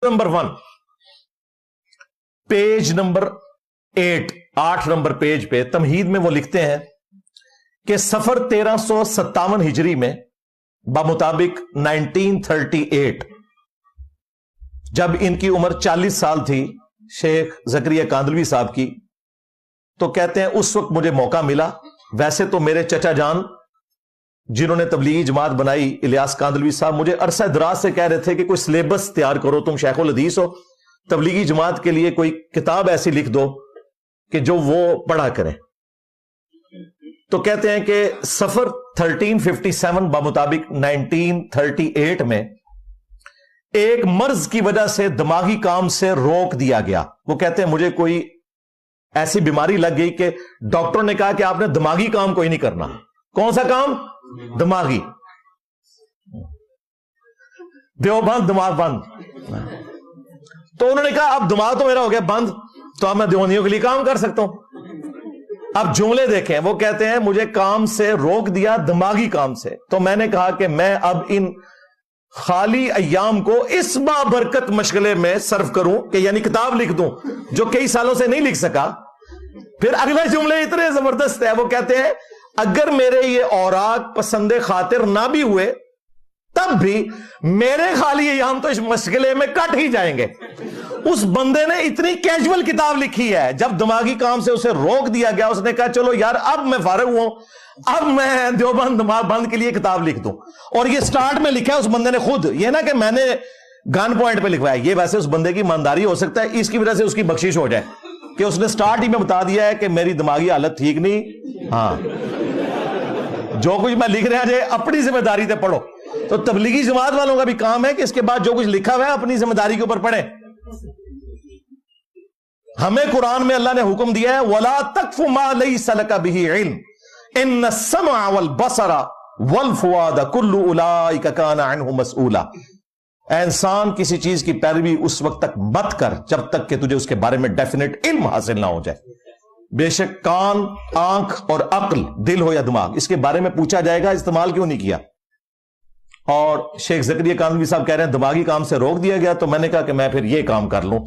Number 1 page number 8 number page पे तमहीद में वो लिखते हैं कि सफर 1357 हिजरी में बामुताबिक 1938 जब इनकी उम्र 40 साल थी शेख जकरिया कांदलवी साहब की, तो कहते हैं उस वक्त मुझे मौका मिला। वैसे तो मेरे चचा जान जिन्होंने तबलीगी जमात बनाई, इलियास कांदलवी साहब, मुझे अरसा दराज से कह रहे थे कि कोई सिलेबस तैयार करो, तुम शेखुल हदीस हो, तबलीगी जमात के लिए कोई किताब ऐसी लिख दो कि जो वो पढ़ा करें। तो कहते हैं कि सफर 1357 बामुताबिक 1938 में एक मर्ज की वजह से दिमागी काम से रोक दिया गया। वो कहते हैं मुझे कोई ऐसी बीमारी लग गई कि डॉक्टर ने कहा कि आपने दिमागी काम कोई नहीं करना। कौन सा काम? दिमागी। देवबंद दिमाग बंद। तो उन्होंने कहा अब दिमाग तो मेरा हो गया बंद, तो अब मैं देवबंदियों के लिए काम कर सकता हूं। अब जुमले देखें, वो कहते हैं मुझे काम से रोक दिया, दिमागी काम से। तो मैंने कहा कि मैं अब इन खाली अय्याम को इस बाबरकत मशगले में सर्व करूं कि यानी किताब लिख दूं जो कई सालों से नहीं लिख सका। फिर अगले जुमले इतने जबरदस्त है, वो कहते हैं अगर मेरे ये औराक पसंदे खातिर ना भी हुए तब भी मेरे खाली अय्याम तो इस मशगले में कट ही जाएंगे। उस बंदे ने इतनी कैजुअल किताब लिखी है, जब दिमागी काम से उसे रोक दिया गया उसने कहा चलो यार अब मैं फारिग हूं, अब मैं देवबंद दिमाग बंद के लिए किताब लिख दूं। और ये स्टार्ट में लिखा है उस बंदे ने खुद, ये ना कि मैंने गन पॉइंट पे लिखवाया। ये वैसे उस बंदे की ईमानदारी हो सकता है, इसकी वजह से उसकी बख्शिश हो जाए कि उसने स्टार्ट ही में बता दिया है कि मेरी दिमागी हालत ठीक नहीं। हाँ, जो कुछ मैं लिख रहा है अपनी जिम्मेदारी से पढ़ो। तो तबलीगी जमात वालों का भी काम है कि इसके बाद जो कुछ लिखा हुआ है अपनी जिम्मेदारी के ऊपर पढ़े। हमें कुरान में अल्लाह ने हुक्म दिया है वला तक़फ़ु मा लैसा लका बिही इल्म इन्न अस्समा वल बसरा वल फुआदा कुल्लु उलाइका काना अन्हु मसऊला। इंसान किसी चीज की पैरवी उस वक्त तक मत कर जब तक कि तुझे उसके बारे में डेफिनेट इल्म हासिल ना हो जाए। बेशक कान, आंख और अक्ल, दिल हो या दिमाग, इसके बारे में पूछा जाएगा इस्तेमाल क्यों नहीं किया। और शेख जकरिया कांदलवी साहब कह रहे हैं दिमागी काम से रोक दिया गया, तो मैंने कहा कि मैं फिर ये काम कर लूं